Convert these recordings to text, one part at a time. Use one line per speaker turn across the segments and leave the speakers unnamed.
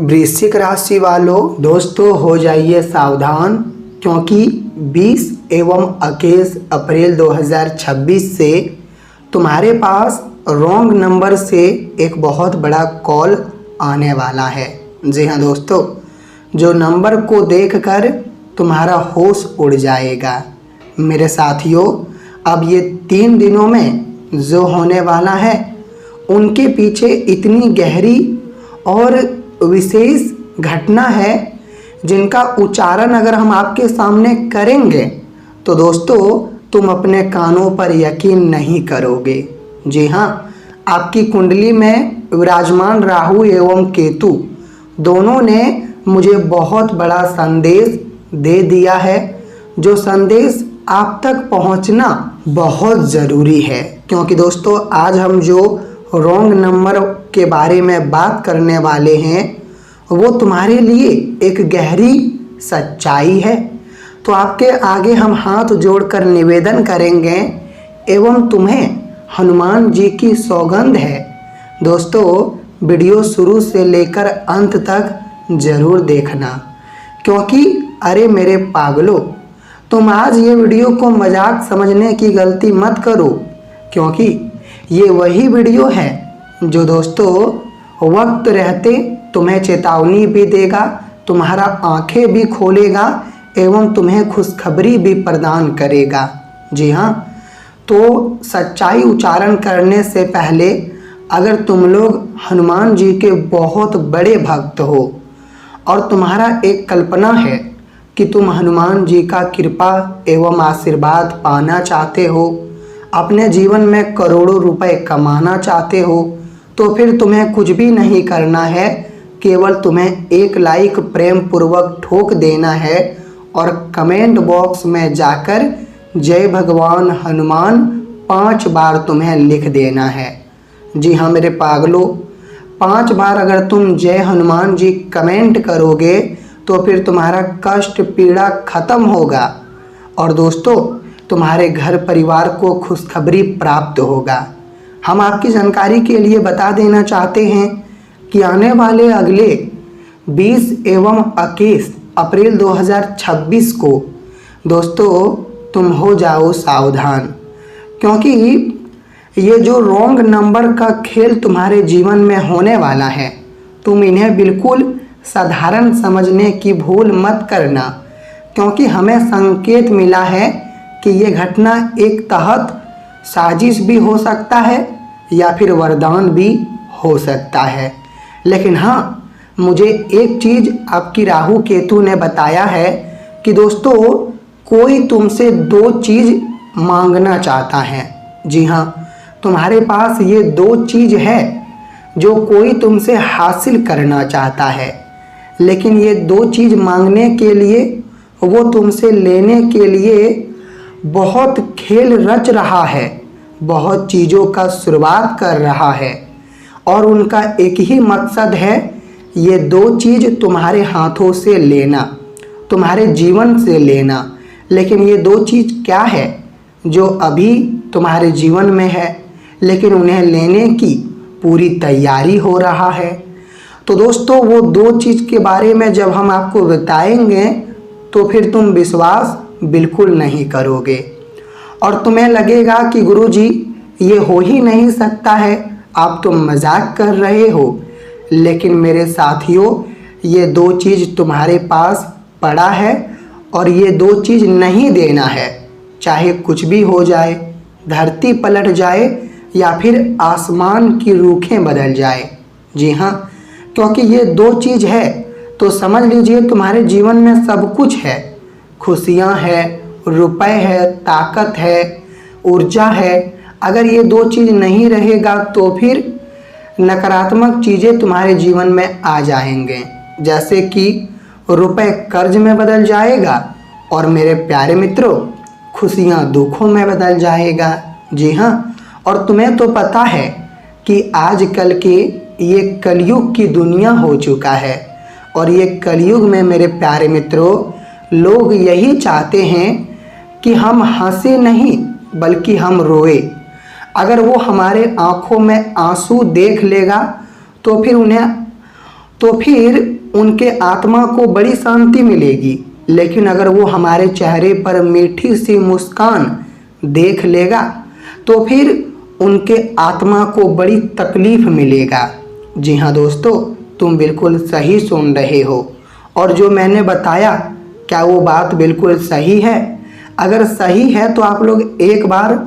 वृश्चिक राशि वालों, दोस्तों हो जाइए सावधान, क्योंकि 20 एवं 21 अप्रैल 2026 से तुम्हारे पास रॉन्ग नंबर से एक बहुत बड़ा कॉल आने वाला है। जी हाँ दोस्तों, जो नंबर को देखकर तुम्हारा होश उड़ जाएगा। मेरे साथियों, अब ये 3 दिनों में जो होने वाला है उनके पीछे इतनी गहरी और विशेष घटना है जिनका उच्चारण अगर हम आपके सामने करेंगे तो दोस्तों तुम अपने कानों पर यकीन नहीं करोगे। जी हाँ, आपकी कुंडली में विराजमान राहु एवं केतु दोनों ने मुझे बहुत बड़ा संदेश दे दिया है, जो संदेश आप तक पहुंचना बहुत ज़रूरी है। क्योंकि दोस्तों आज हम जो रॉन्ग नंबर के बारे में बात करने वाले हैं वो तुम्हारे लिए एक गहरी सच्चाई है। तो आपके आगे हम हाथ जोड़कर निवेदन करेंगे एवं तुम्हें हनुमान जी की सौगंध है दोस्तों, वीडियो शुरू से लेकर अंत तक ज़रूर देखना। क्योंकि अरे मेरे पागलों, तुम आज ये वीडियो को मजाक समझने की गलती मत करो, क्योंकि ये वही वीडियो है जो दोस्तों वक्त रहते तुम्हें चेतावनी भी देगा, तुम्हारा आंखें भी खोलेगा एवं तुम्हें खुशखबरी भी प्रदान करेगा। जी हाँ, तो सच्चाई उच्चारण करने से पहले अगर तुम लोग हनुमान जी के बहुत बड़े भक्त हो और तुम्हारा एक कल्पना है कि तुम हनुमान जी का कृपा एवं आशीर्वाद पाना चाहते हो, अपने जीवन में करोड़ों रुपए कमाना चाहते हो, तो फिर तुम्हें कुछ भी नहीं करना है, केवल तुम्हें एक लाइक प्रेम पूर्वक ठोक देना है और कमेंट बॉक्स में जाकर जय भगवान हनुमान 5 बार तुम्हें लिख देना है। जी हाँ मेरे पागलों, 5 बार अगर तुम जय हनुमान जी कमेंट करोगे तो फिर तुम्हारा कष्ट पीड़ा खत्म होगा और दोस्तों तुम्हारे घर परिवार को खुशखबरी प्राप्त होगा। हम आपकी जानकारी के लिए बता देना चाहते हैं कि आने वाले अगले 20 एवं 21 अप्रैल 2026 को दोस्तों तुम हो जाओ सावधान, क्योंकि ये जो रॉन्ग नंबर का खेल तुम्हारे जीवन में होने वाला है, तुम इन्हें बिल्कुल साधारण समझने की भूल मत करना। क्योंकि हमें संकेत मिला है कि ये घटना एक तहत साजिश भी हो सकता है या फिर वरदान भी हो सकता है। लेकिन हाँ, मुझे एक चीज़ आपकी राहु केतु ने बताया है कि दोस्तों कोई तुमसे 2 चीज़ मांगना चाहता है। जी हाँ, तुम्हारे पास ये 2 चीज़ है जो कोई तुमसे हासिल करना चाहता है, लेकिन ये 2 चीज़ मांगने के लिए वो तुमसे लेने के लिए बहुत खेल रच रहा है, बहुत चीज़ों का शुरुआत कर रहा है और उनका एक ही मकसद है, ये 2 चीज़ तुम्हारे हाथों से लेना, तुम्हारे जीवन से लेना। लेकिन ये 2 चीज़ क्या है जो अभी तुम्हारे जीवन में है, लेकिन उन्हें लेने की पूरी तैयारी हो रहा है। तो दोस्तों वो 2 चीज़ के बारे में जब हम आपको बताएंगे तो फिर तुम विश्वास बिल्कुल नहीं करोगे और तुम्हें लगेगा कि गुरुजी ये हो ही नहीं सकता है, आप तो मजाक कर रहे हो। लेकिन मेरे साथियों, ये 2 चीज़ तुम्हारे पास पड़ा है और ये 2 चीज़ नहीं देना है, चाहे कुछ भी हो जाए, धरती पलट जाए या फिर आसमान की रूखें बदल जाए। जी हाँ, क्योंकि ये 2 चीज़ है तो समझ लीजिए तुम्हारे जीवन में सब कुछ है, खुशियाँ है, रुपए है, ताकत है, ऊर्जा है। अगर ये 2 चीज़ नहीं रहेगा तो फिर नकारात्मक चीज़ें तुम्हारे जीवन में आ जाएंगे, जैसे कि रुपए कर्ज में बदल जाएगा और मेरे प्यारे मित्रों खुशियाँ दुखों में बदल जाएगा। जी हाँ, और तुम्हें तो पता है कि आजकल के ये कलयुग की दुनिया हो चुका है और ये कलयुग में मेरे प्यारे मित्रों लोग यही चाहते हैं कि हम हंसे नहीं बल्कि हम रोए। अगर वो हमारे आंखों में आंसू देख लेगा तो तो फिर उनके आत्मा को बड़ी शांति मिलेगी। लेकिन अगर वो हमारे चेहरे पर मीठी सी मुस्कान देख लेगा तो फिर उनके आत्मा को बड़ी तकलीफ मिलेगा। जी हाँ दोस्तों, तुम बिल्कुल सही सुन रहे हो। और जो मैंने बताया, क्या वो बात बिल्कुल सही है? अगर सही है तो आप लोग एक बार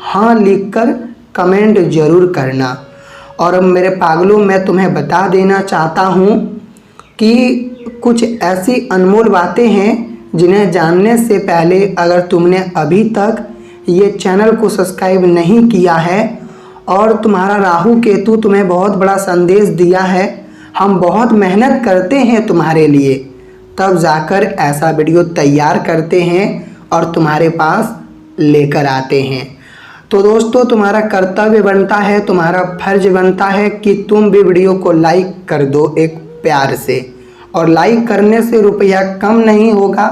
हाँ लिखकर कमेंट जरूर करना। और अब मेरे पागलों, मैं तुम्हें बता देना चाहता हूँ कि कुछ ऐसी अनमोल बातें हैं जिन्हें जानने से पहले अगर तुमने अभी तक ये चैनल को सब्सक्राइब नहीं किया है और तुम्हारा राहु केतु तुम्हें बहुत बड़ा संदेश दिया है, हम बहुत मेहनत करते हैं तुम्हारे लिए, तब जाकर ऐसा वीडियो तैयार करते हैं और तुम्हारे पास लेकर आते हैं। तो दोस्तों, तुम्हारा कर्तव्य बनता है, तुम्हारा फर्ज बनता है कि तुम भी वीडियो को लाइक कर दो एक प्यार से। और लाइक करने से रुपया कम नहीं होगा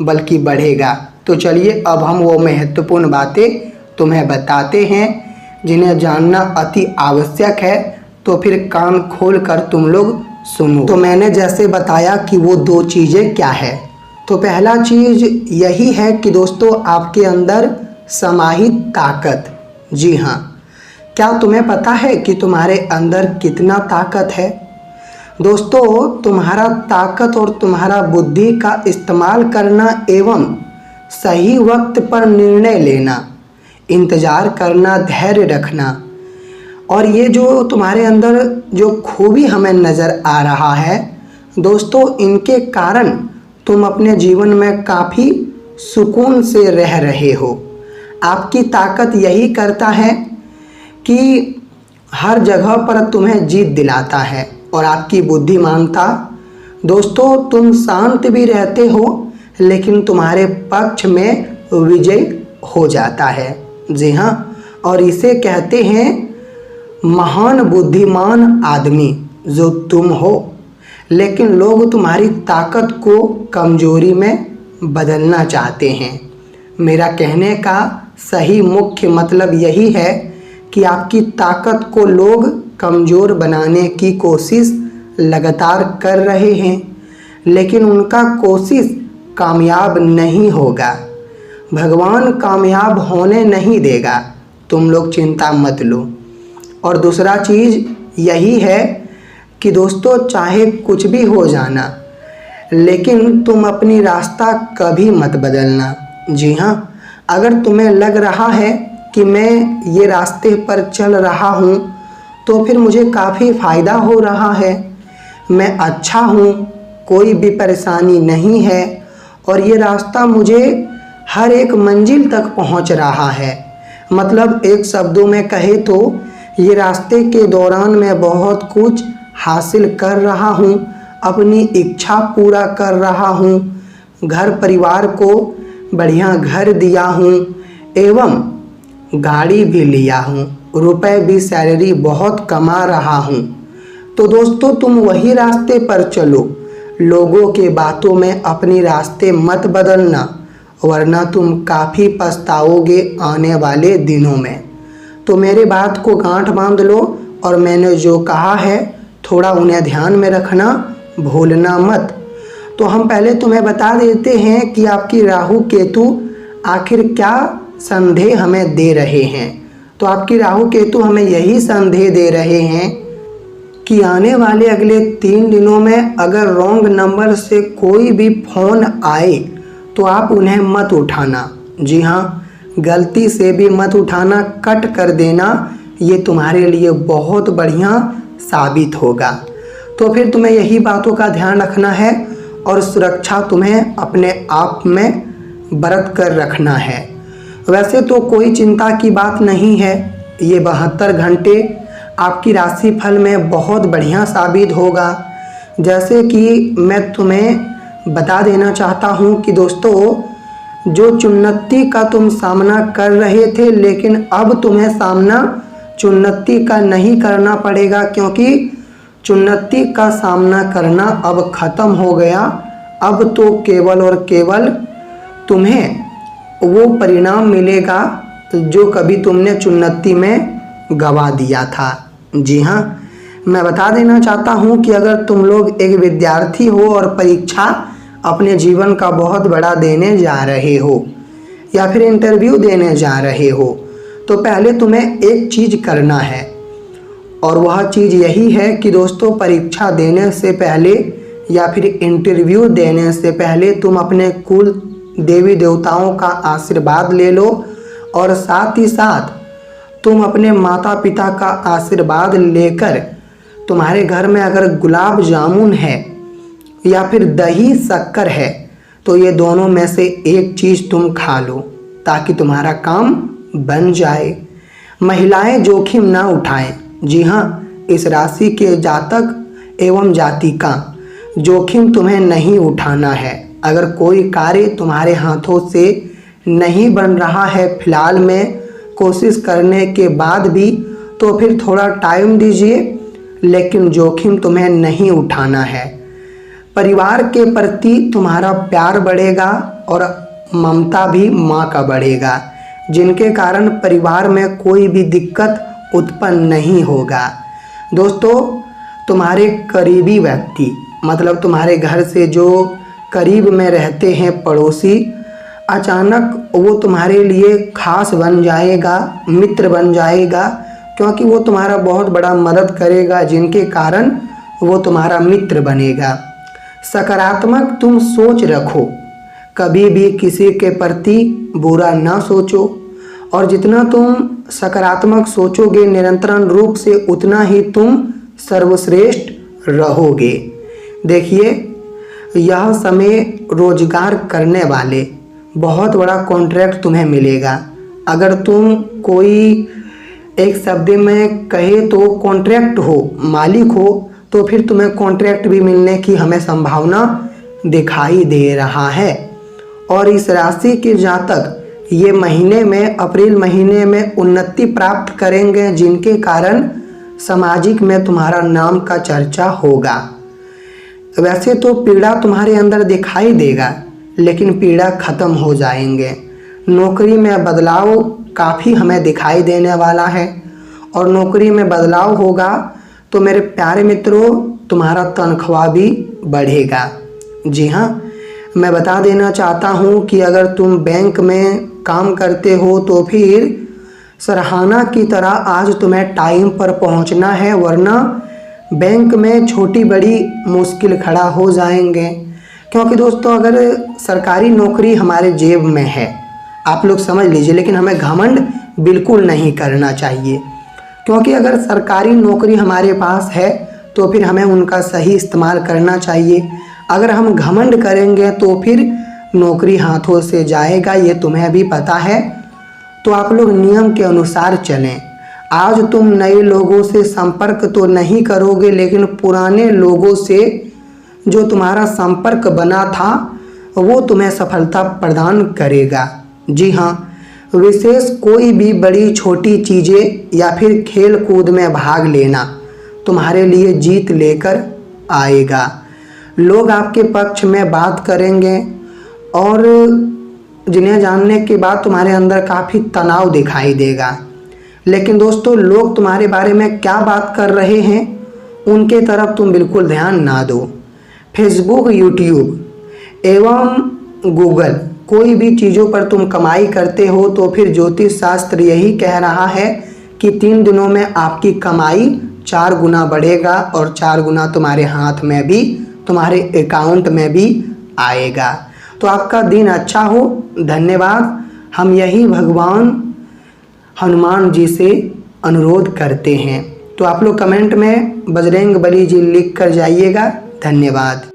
बल्कि बढ़ेगा। तो चलिए अब हम वो महत्वपूर्ण बातें तुम्हें बताते हैं जिन्हें जानना अति आवश्यक है। तो फिर कान खोल कर तुम लोग सुनो। तो मैंने जैसे बताया कि वो दो चीज़ें क्या है। तो पहला चीज़ यही है कि दोस्तों, आपके अंदर समाहित ताकत। जी हाँ, क्या तुम्हें पता है कि तुम्हारे अंदर कितना ताकत है? दोस्तों, तुम्हारा ताकत और तुम्हारा बुद्धि का इस्तेमाल करना एवं सही वक्त पर निर्णय लेना, इंतज़ार करना, धैर्य रखना, और ये जो तुम्हारे अंदर जो खूबी हमें नज़र आ रहा है दोस्तों, इनके कारण तुम अपने जीवन में काफ़ी सुकून से रह रहे हो। आपकी ताकत यही करता है कि हर जगह पर तुम्हें जीत दिलाता है। और आपकी बुद्धिमानता दोस्तों, तुम शांत भी रहते हो लेकिन तुम्हारे पक्ष में विजय हो जाता है। जी हाँ, और इसे कहते हैं महान बुद्धिमान आदमी जो तुम हो। लेकिन लोग तुम्हारी ताकत को कमजोरी में बदलना चाहते हैं। मेरा कहने का सही मुख्य मतलब यही है कि आपकी ताकत को लोग कमज़ोर बनाने की कोशिश लगातार कर रहे हैं, लेकिन उनका कोशिश कामयाब नहीं होगा। भगवान कामयाब होने नहीं देगा, तुम लोग चिंता मत लो। और दूसरा चीज़ यही है कि दोस्तों, चाहे कुछ भी हो जाना, लेकिन तुम अपनी रास्ता कभी मत बदलना। जी हाँ, अगर तुम्हें लग रहा है कि मैं ये रास्ते पर चल रहा हूँ तो फिर मुझे काफ़ी फ़ायदा हो रहा है, मैं अच्छा हूँ, कोई भी परेशानी नहीं है और ये रास्ता मुझे हर एक मंजिल तक पहुँच रहा है, मतलब एक शब्दों में कहे तो ये रास्ते के दौरान मैं बहुत कुछ हासिल कर रहा हूँ, अपनी इच्छा पूरा कर रहा हूँ, घर परिवार को बढ़िया घर दिया हूँ एवं गाड़ी भी लिया हूँ, रुपए भी सैलरी बहुत कमा रहा हूँ। तो दोस्तों, तुम वही रास्ते पर चलो, लोगों के बातों में अपनी रास्ते मत बदलना, वरना तुम काफ़ी पछताओगे आने वाले दिनों में। तो मेरे बात को गांठ बांध लो और मैंने जो कहा है थोड़ा उन्हें ध्यान में रखना, भूलना मत। तो हम पहले तुम्हें बता देते हैं कि आपकी राहु केतु आखिर क्या संदेह हमें दे रहे हैं। तो आपकी राहु केतु हमें यही संदेह दे रहे हैं कि आने वाले अगले 3 दिनों में अगर रॉन्ग नंबर से कोई भी फ़ोन आए तो आप उन्हें मत उठाना। जी हाँ, गलती से भी मत उठाना, कट कर देना, ये तुम्हारे लिए बहुत बढ़िया साबित होगा। तो फिर तुम्हें यही बातों का ध्यान रखना है और सुरक्षा तुम्हें अपने आप में बरत कर रखना है। वैसे तो कोई चिंता की बात नहीं है, ये 72 घंटे आपकी राशि फल में बहुत बढ़िया साबित होगा। जैसे कि मैं तुम्हें बता देना चाहता हूँ कि दोस्तों, जो चुन्नती का तुम सामना कर रहे थे, लेकिन अब तुम्हें सामना चुन्नती का नहीं करना पड़ेगा, क्योंकि चुन्नती का सामना करना अब ख़त्म हो गया। अब तो केवल और केवल तुम्हें वो परिणाम मिलेगा जो कभी तुमने चुन्नती में गवा दिया था। जी हाँ, मैं बता देना चाहता हूँ कि अगर तुम लोग एक विद्यार्थी हो और परीक्षा अपने जीवन का बहुत बड़ा देने जा रहे हो या फिर इंटरव्यू देने जा रहे हो, तो पहले तुम्हें एक चीज़ करना है और वह चीज़ यही है कि दोस्तों, परीक्षा देने से पहले या फिर इंटरव्यू देने से पहले तुम अपने कुल देवी देवताओं का आशीर्वाद ले लो और साथ ही साथ तुम अपने माता पिता का आशीर्वाद लेकर तुम्हारे घर में अगर गुलाब जामुन है या फिर दही शक्कर है तो ये दोनों में से एक चीज़ तुम खा लो ताकि तुम्हारा काम बन जाए। महिलाएं जोखिम ना उठाएं। जी हाँ, इस राशि के जातक एवं जातिका जोखिम तुम्हें नहीं उठाना है। अगर कोई कार्य तुम्हारे हाथों से नहीं बन रहा है फिलहाल में, कोशिश करने के बाद भी, तो फिर थोड़ा टाइम दीजिए, लेकिन जोखिम तुम्हें नहीं उठाना है। परिवार के प्रति तुम्हारा प्यार बढ़ेगा और ममता भी माँ का बढ़ेगा, जिनके कारण परिवार में कोई भी दिक्कत उत्पन्न नहीं होगा। दोस्तों, तुम्हारे करीबी व्यक्ति, मतलब तुम्हारे घर से जो करीब में रहते हैं पड़ोसी, अचानक वो तुम्हारे लिए खास बन जाएगा, मित्र बन जाएगा, क्योंकि वो तुम्हारा बहुत बड़ा मदद करेगा, जिनके कारण वो तुम्हारा मित्र बनेगा। सकारात्मक तुम सोच रखो, कभी भी किसी के प्रति बुरा ना सोचो और जितना तुम सकारात्मक सोचोगे निरंतर रूप से उतना ही तुम सर्वश्रेष्ठ रहोगे। देखिए, यह समय रोजगार करने वाले बहुत बड़ा कॉन्ट्रैक्ट तुम्हें मिलेगा। अगर तुम कोई एक शब्द में कहे तो कॉन्ट्रैक्ट हो, मालिक हो, तो फिर तुम्हें कॉन्ट्रैक्ट भी मिलने की हमें संभावना दिखाई दे रहा है। और इस राशि के जातक ये महीने में, अप्रैल महीने में उन्नति प्राप्त करेंगे, जिनके कारण सामाजिक में तुम्हारा नाम का चर्चा होगा। वैसे तो पीड़ा तुम्हारे अंदर दिखाई देगा, लेकिन पीड़ा खत्म हो जाएंगे। नौकरी में बदलाव काफ़ी हमें दिखाई देने वाला है और नौकरी में बदलाव होगा तो मेरे प्यारे मित्रों, तुम्हारा तनख्वाह भी बढ़ेगा। जी हाँ, मैं बता देना चाहता हूँ कि अगर तुम बैंक में काम करते हो तो फिर सराहना की तरह आज तुम्हें टाइम पर पहुँचना है, वरना बैंक में छोटी बड़ी मुश्किल खड़ा हो जाएंगे। क्योंकि दोस्तों, अगर सरकारी नौकरी हमारे जेब में है, आप लोग समझ लीजिए, लेकिन हमें घमंड बिल्कुल नहीं करना चाहिए। क्योंकि अगर सरकारी नौकरी हमारे पास है तो फिर हमें उनका सही इस्तेमाल करना चाहिए। अगर हम घमंड करेंगे तो फिर नौकरी हाथों से जाएगा, ये तुम्हें भी पता है। तो आप लोग नियम के अनुसार चलें। आज तुम नए लोगों से संपर्क तो नहीं करोगे, लेकिन पुराने लोगों से जो तुम्हारा संपर्क बना था वो तुम्हें सफलता प्रदान करेगा। जी हाँ, विशेष कोई भी बड़ी छोटी चीज़ें या फिर खेल कूद में भाग लेना तुम्हारे लिए जीत लेकर आएगा। लोग आपके पक्ष में बात करेंगे और जिन्हें जानने के बाद तुम्हारे अंदर काफ़ी तनाव दिखाई देगा। लेकिन दोस्तों, लोग तुम्हारे बारे में क्या बात कर रहे हैं उनके तरफ तुम बिल्कुल ध्यान ना दो। फेसबुक, यूट्यूब एवं गूगल, कोई भी चीज़ों पर तुम कमाई करते हो तो फिर ज्योतिष शास्त्र यही कह रहा है कि 3 दिनों में आपकी कमाई 4 गुना बढ़ेगा और 4 गुना तुम्हारे हाथ में भी, तुम्हारे अकाउंट में भी आएगा। तो आपका दिन अच्छा हो। धन्यवाद। हम यही भगवान हनुमान जी से अनुरोध करते हैं। तो आप लोग कमेंट में बजरंग बली जी लिख कर जाइएगा। धन्यवाद।